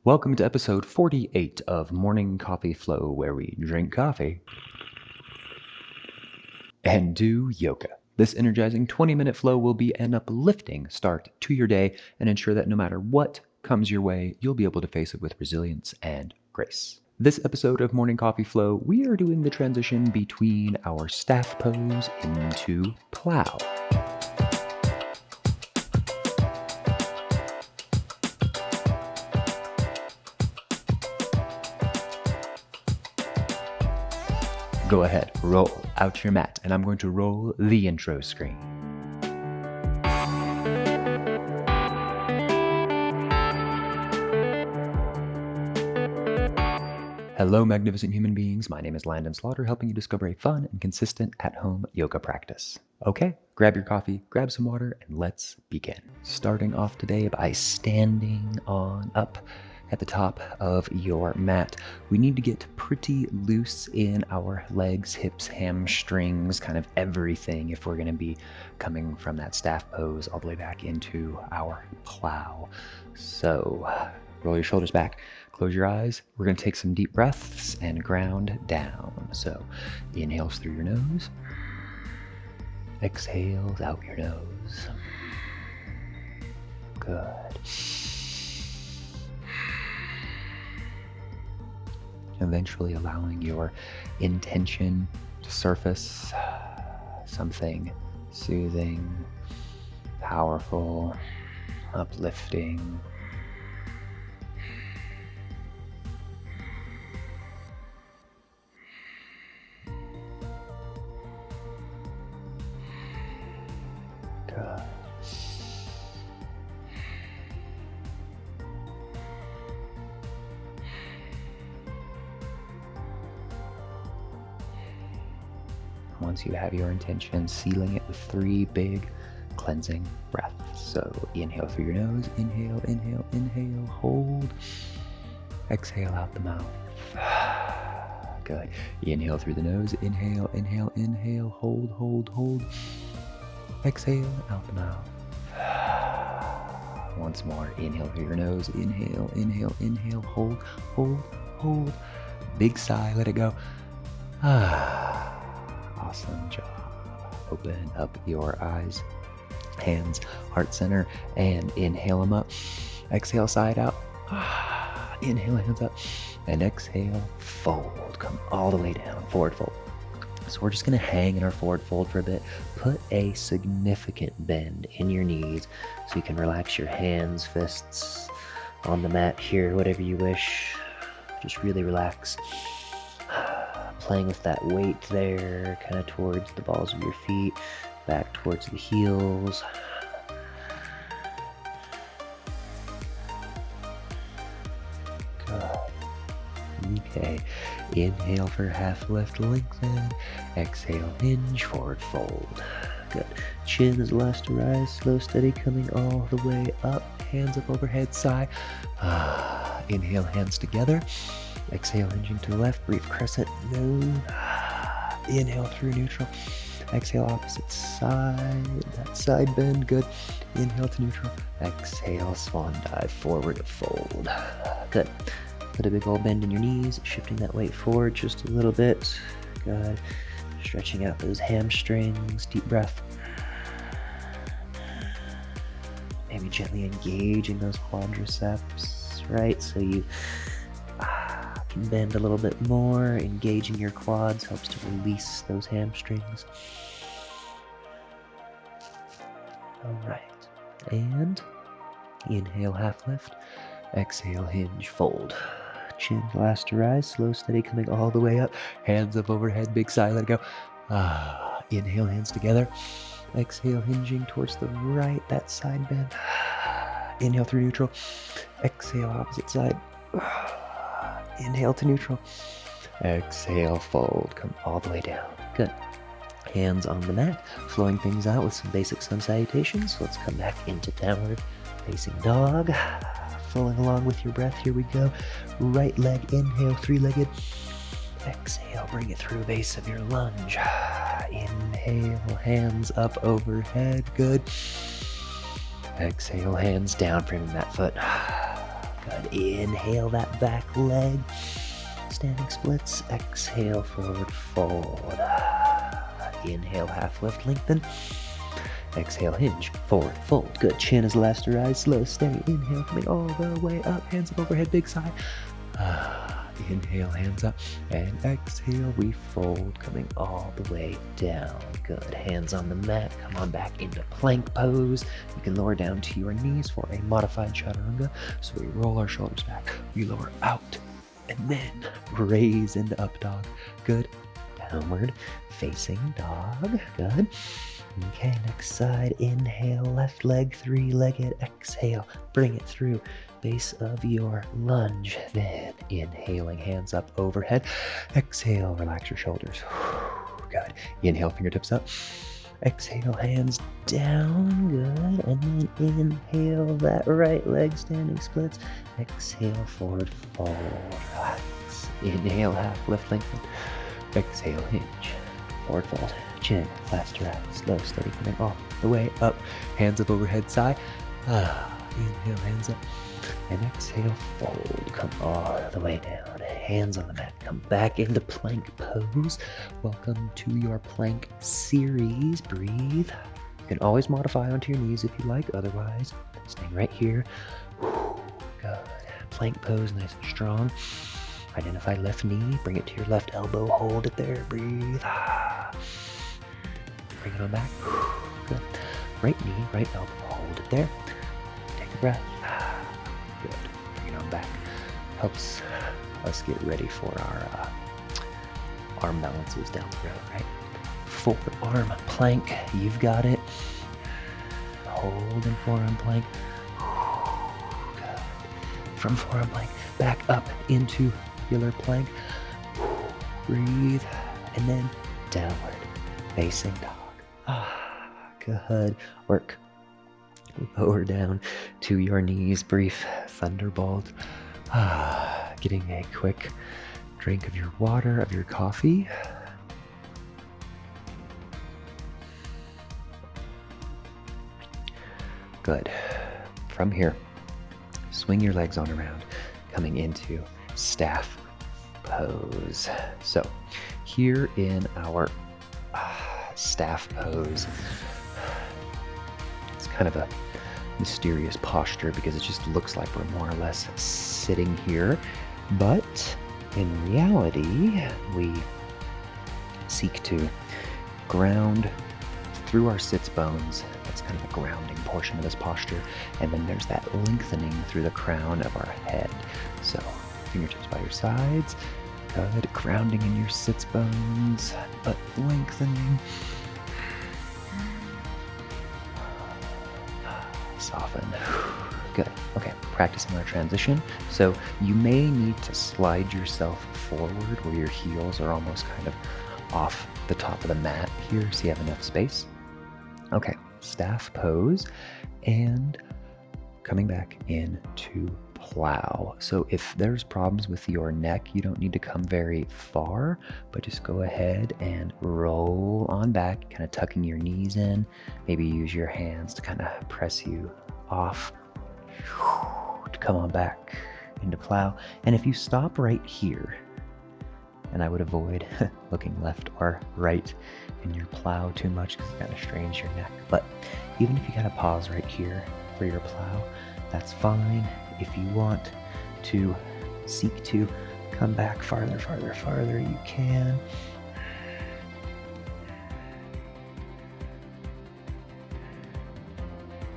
Welcome to episode 48 of Morning Coffee Flow, where we drink coffee and do yoga. This energizing 20-minute flow will be an uplifting start to your day and ensure that no matter what comes your way, you'll be able to face it with resilience and grace. This episode of Morning Coffee Flow, we are doing the transition between our staff pose into plow. Go ahead, roll out your mat, and I'm going to roll the intro screen. Hello, magnificent human beings. My name is Landon, helping you discover a fun and consistent at-home yoga practice. Okay, grab your coffee, grab some water, and let's begin. Starting off today by standing on up at the top of your mat. We need to get pretty loose in our legs, hips, hamstrings, kind of everything if we're going to be coming from that staff pose all the way back into our plow. So roll your shoulders back, close your eyes. We're going to take some deep breaths and ground down. So inhales through your nose, exhales out your nose. Good. Eventually allowing your intention to surface, something soothing, powerful, uplifting. Good. Once you have your intention, sealing it with 3 big cleansing breaths. So inhale through your nose, inhale, inhale, inhale, hold. Exhale out the mouth. Good. Inhale through the nose, inhale, inhale, inhale, hold, hold, hold. Exhale out the mouth. Once more, inhale through your nose, inhale, inhale, inhale, hold, hold, hold. Big sigh, let it go. Awesome job. Open up your eyes, hands, heart center, and inhale them up. Exhale, side out. Inhale, hands up, and exhale, fold. Come all the way down, forward fold. So we're just going to hang in our forward fold for a bit. Put a significant bend in your knees so you can relax your hands, fists on the mat here, whatever you wish. Just really relax. Playing with that weight there, kind of towards the balls of your feet, back towards the heels. Good. Okay. Inhale for half lift, lengthen. Exhale, hinge, forward fold. Good. Chin is last to rise, slow, steady, coming all the way up. Hands up overhead, sigh. Inhale, hands together. Exhale, hinging to the left, brief crescent moon. Inhale through neutral. Exhale, opposite side. That side bend, good. Inhale to neutral. Exhale, swan dive, forward fold. Good. Put a big old bend in your knees, shifting that weight forward just a little bit. Good. Stretching out those hamstrings. Deep breath. Maybe gently engaging those quadriceps, right? So you bend a little bit more. Engaging your quads helps to release those hamstrings. All right. And inhale, half lift. Exhale, hinge, fold. Chin last to rise, slow, steady, coming all the way up. Hands up overhead, big sigh, let it go. Inhale, hands together. Exhale, hinging towards the right, that side bend. Inhale through neutral. Exhale, opposite side. Inhale to neutral. Exhale, fold. Come all the way down. Good. Hands on the mat, flowing things out with some basic sun salutations. Let's come back into downward facing dog. Flowing along with your breath. Here we go. Right leg, inhale, 3-legged. Exhale, bring it through base of your lunge. Inhale, hands up overhead. Good. Exhale, hands down, framing that foot. Good. Inhale that back leg. Standing splits. Exhale, forward fold. Inhale, half lift, lengthen. Exhale, hinge, forward fold. Good. Chin is last to rise. Slow, steady. Inhale, coming all the way up. Hands up overhead, big sigh. Inhale, hands up. And exhale, we fold, coming all the way down. Good. Hands on the mat. Come on back into plank pose. You can lower down to your knees for a modified chaturanga. So we roll our shoulders back. We lower out. And then raise into up dog. Good. Downward facing dog. Good. Okay, next side. Inhale, left leg, three-legged. Exhale, bring it through. Base of your lunge. Then inhaling, hands up overhead. Exhale, relax your shoulders. Good. Inhale, fingertips up. Exhale, hands down. Good. And then inhale, that right leg, standing splits. Exhale, forward fold. Relax. Inhale, half lift, lengthen. Exhale, hinge. Forward fold. Chin, last to rise. Slow, steady, coming all the way up. Hands up overhead, sigh. Inhale, hands up. And exhale, fold. Come all the way down. Hands on the mat. Come back into plank pose. Welcome to your plank series. Breathe. You can always modify onto your knees if you like. Otherwise, staying right here. Good. Plank pose, nice and strong. Identify left knee. Bring it to your left elbow. Hold it there. Breathe. Bring it on back. Good. Right knee, right elbow. Hold it there. Take a breath. Good. Bring it on back. Helps us get ready for our arm balances down the road, right? Forearm plank. You've got it. Hold and forearm plank. Good. From forearm plank, back up into regular plank. Breathe. And then downward facing dog. Good work. Lower down to your knees. Brief thunderbolt. Getting a quick drink of your water, of your coffee. Good. From here, swing your legs on around, coming into staff pose. So here in our staff pose, it's kind of a mysterious posture because it just looks like we're more or less sitting here, but in reality we seek to ground through our sits bones. That's kind of the grounding portion of this posture, and then there's that lengthening through the crown of our head. So fingertips by your sides. Good. Grounding in your sits bones, but lengthening. Soften. Good. Okay, practicing our transition. So you may need to slide yourself forward where your heels are almost kind of off the top of the mat here so you have enough space. Okay, staff pose and coming back into plow. So if there's problems with your neck, you don't need to come very far, but just go ahead and roll on back, kind of tucking your knees in. Maybe use your hands to kind of press you off to come on back into plow. And if you stop right here, and I would avoid looking left or right in your plow too much because it kind of strains your neck. But even if you kind of pause right here for your plow, that's fine. If you want to seek to come back farther, you can.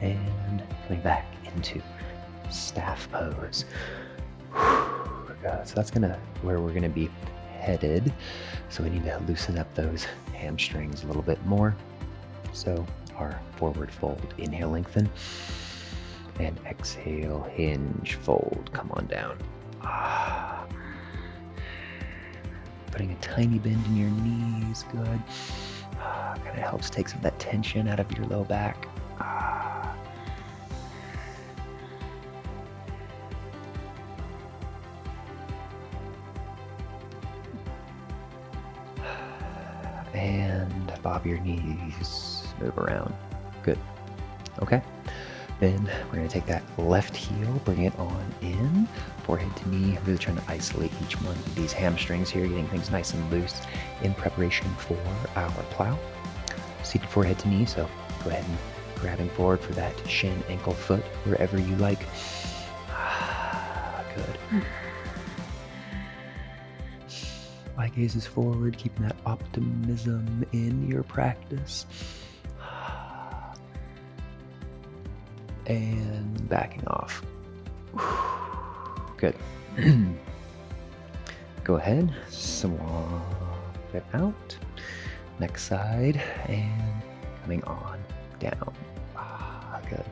And coming back into staff pose. So that's where we're gonna be headed. So we need to loosen up those hamstrings a little bit more. So our forward fold, inhale, lengthen. And exhale, hinge, fold, come on down. Putting a tiny bend in your knees, good. Kind of helps take some of that tension out of your low back. And bob your knees, move around. Good. Okay. Then we're going to take that left heel, bring it on in, forehead to knee, really trying to isolate each one of these hamstrings here, getting things nice and loose in preparation for our plow. Seated forehead to knee, so go ahead and grabbing forward for that shin, ankle, foot, wherever you like. Good. Eye gazes forward, keeping that optimism in your practice. And backing off. Good. Go ahead, swap it out. Next side, and coming on down. Good.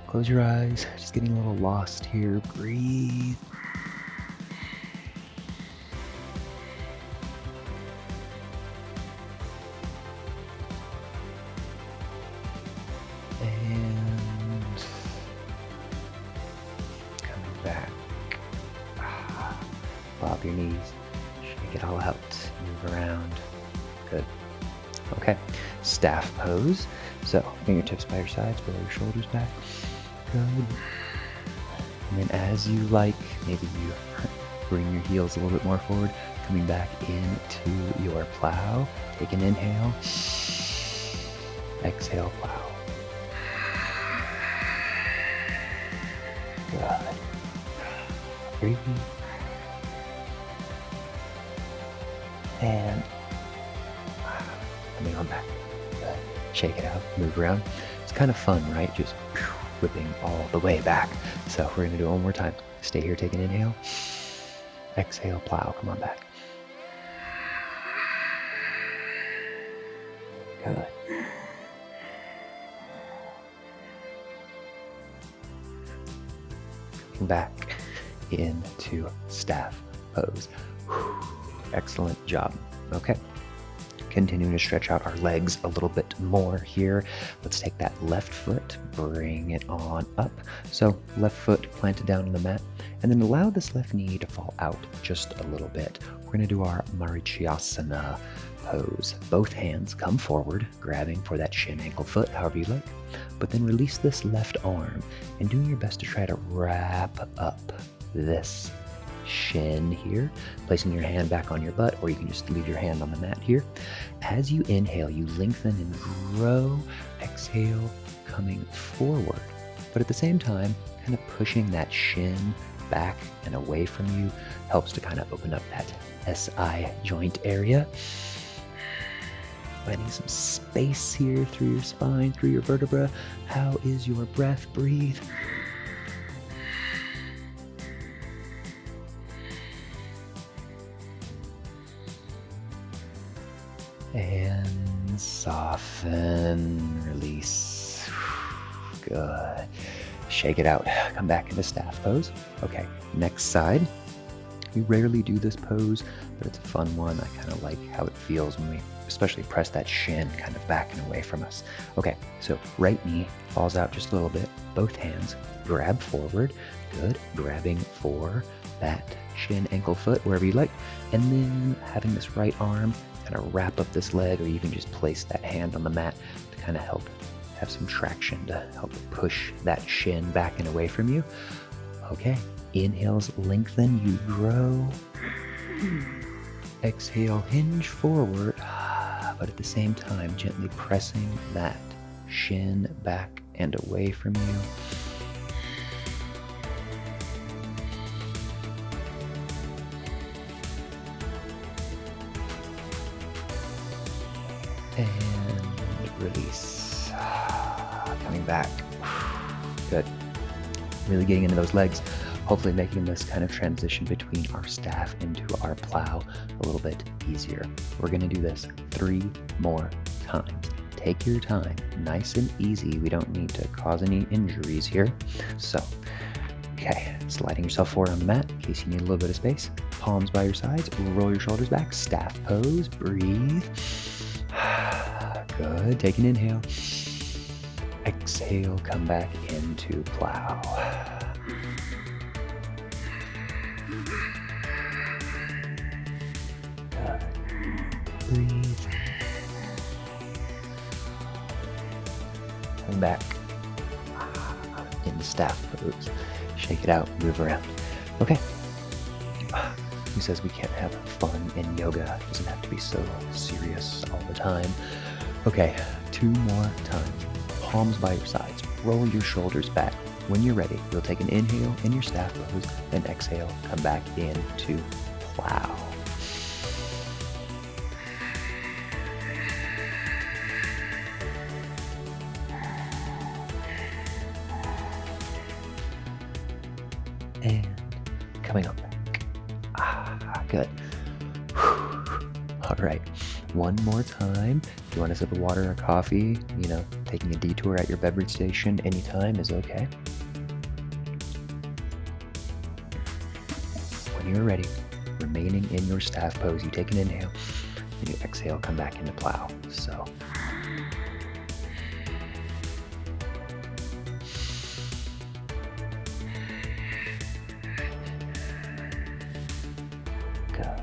Close your eyes, just getting a little lost here. Breathe. Bob your knees, shake it all out, move around. Good. Okay, staff pose. So fingertips by your sides, roll your shoulders back. Good. And then as you like, maybe you bring your heels a little bit more forward, coming back into your plow. Take an inhale. Exhale, plow. Good. Breathe. And coming on back. Good. Shake it out, move around. It's kind of fun, right? Just whipping all the way back. So we're going to do it one more time. Stay here, take an inhale. Exhale, plow, come on back. Good. Coming back into staff pose. Excellent job. Okay. Continuing to stretch out our legs a little bit more here. Let's take that left foot, bring it on up. So left foot planted down on the mat, and then allow this left knee to fall out just a little bit. We're going to do our Marichyasana pose. Both hands come forward, grabbing for that shin, ankle, foot, however you like. But then release this left arm and doing your best to try to wrap up this shin here, placing your hand back on your butt, or you can just leave your hand on the mat here. As you inhale, you lengthen and grow. Exhale, coming forward. But at the same time, kind of pushing that shin back and away from you helps to kind of open up that SI joint area. Finding some space here through your spine, through your vertebra. How is your breath? Breathe. And soften, release. Good. Shake it out. Come back into staff pose. Okay, next side. We rarely do this pose, but it's a fun one. I kind of like how it feels when we especially press that shin kind of back and away from us. Okay, so right knee falls out just a little bit. Both hands grab forward. Good. Grabbing for that shin, ankle, foot, wherever you like. And then having this right arm kind of wrap up this leg, or you can just place that hand on the mat to kind of help have some traction to help push that shin back and away from you. Okay, inhales, lengthen, you grow. Exhale, hinge forward, but at the same time, gently pressing that shin back and away from you. And release. Coming back. Good. Really getting into those legs. Hopefully making this kind of transition between our staff into our plow a little bit easier. We're going to do this 3 more times. Take your time. Nice and easy. We don't need to cause any injuries here. So, okay. Sliding yourself forward on the mat in case you need a little bit of space. Palms by your sides. Roll your shoulders back. Staff pose. Breathe. Good. Take an inhale. Exhale. Come back into plow. Good. Breathe. Come back. staff pose. Shake it out, move around. Okay. Who says we can't have fun in yoga? It doesn't have to be so serious all the time. Okay, 2 more times. Palms by your sides. Roll your shoulders back. When you're ready, you'll take an inhale in your staff pose, then exhale, come back into plow. And coming up back. Good. All right, one more time. If you want a sip of water or coffee, taking a detour at your beverage station anytime is okay. When you're ready, remaining in your staff pose, you take an inhale, and you exhale, come back into plow. So. Good.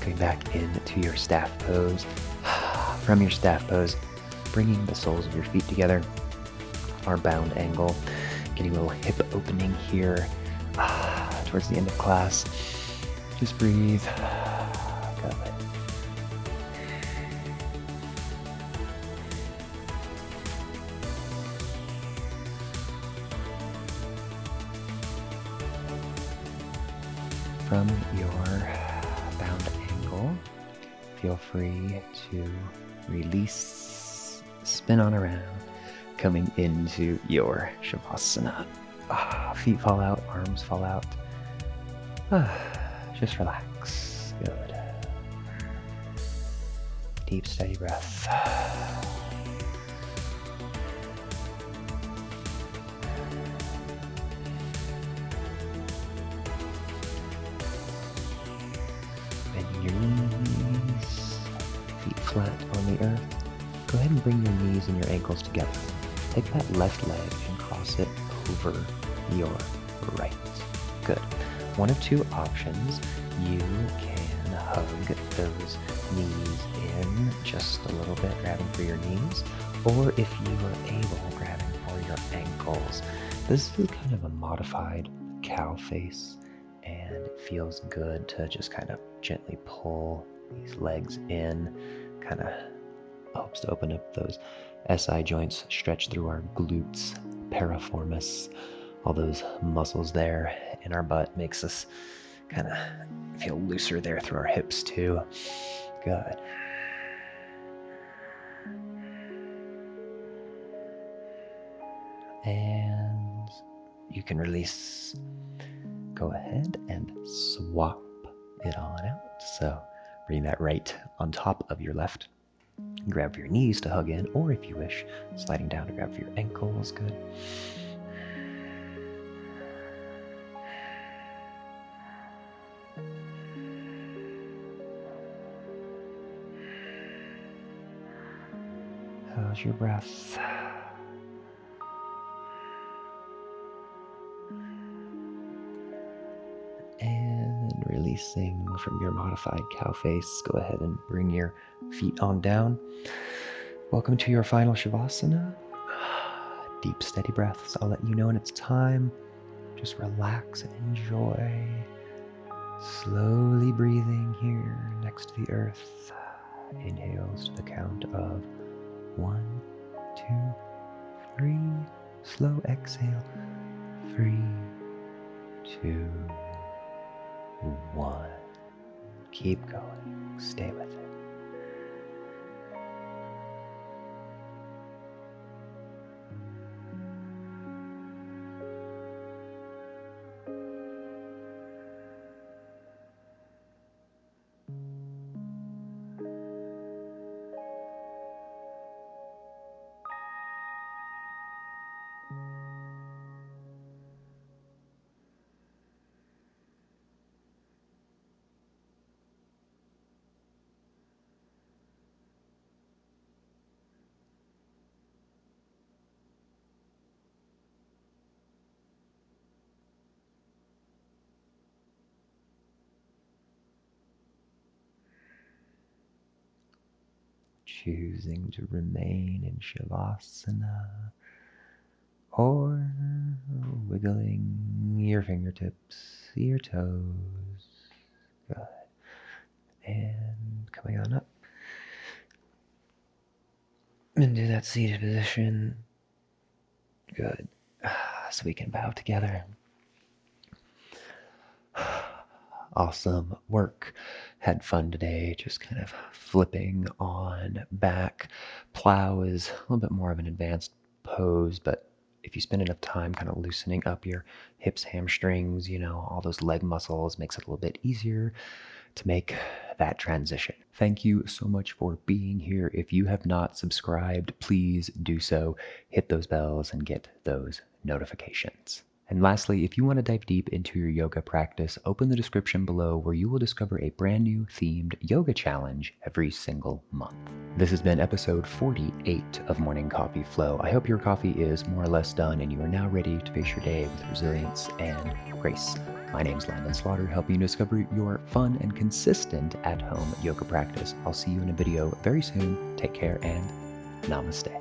Going back into your staff pose. From your staff pose, bringing the soles of your feet together, our bound angle, getting a little hip opening here towards the end of class. Just breathe. Good. From your bound angle, feel free to release, spin on around, coming into your Shavasana. Feet fall out, arms fall out. Just relax. Good. Deep, steady breath. Bend your knees, feet flat on the earth. Go ahead and bring your knees and your ankles together. Take that left leg and cross it over your right. Good. One of 2 options. You can hug those knees in just a little bit, grabbing for your knees, or if you are able, grabbing for your ankles. This is kind of a modified cow face, and it feels good to just kind of gently pull these legs in. Kind of helps to open up those SI joints, stretch through our glutes, piriformis, all those muscles there in our butt. Makes us kind of feel looser there through our hips too. Good. And you can release. Go ahead and swap it on out. So bring that right on top of your left. Grab for your knees to hug in, or if you wish, sliding down to grab for your ankles. Good. How's your breath? And releasing from your modified cow face, go ahead and bring your feet on down. Welcome to your final Shavasana. Deep, steady breaths. I'll let you know when it's time. Just relax and enjoy. Slowly breathing here next to the earth. Inhales to the count of 1, 2, 3. Slow exhale. 3, 2, 1. Keep going. Stay with it. choosing to remain in Shavasana, or wiggling your fingertips, your toes. Good. And coming on up into that seated position. Good. So we can bow together. Awesome work. Had fun today, just kind of flipping on back. Plow is a little bit more of an advanced pose, but if you spend enough time kind of loosening up your hips, hamstrings, all those leg muscles, makes it a little bit easier to make that transition. Thank you so much for being here. If you have not subscribed, please do so. Hit those bells and get those notifications. And lastly, if you want to dive deep into your yoga practice, open the description below where you will discover a brand new themed yoga challenge every single month. This has been episode 48 of Morning Coffee Flow. I hope your coffee is more or less done and you are now ready to face your day with resilience and grace. My name's Landon Slaughter, helping you discover your fun and consistent at-home yoga practice. I'll see you in a video very soon. Take care and namaste.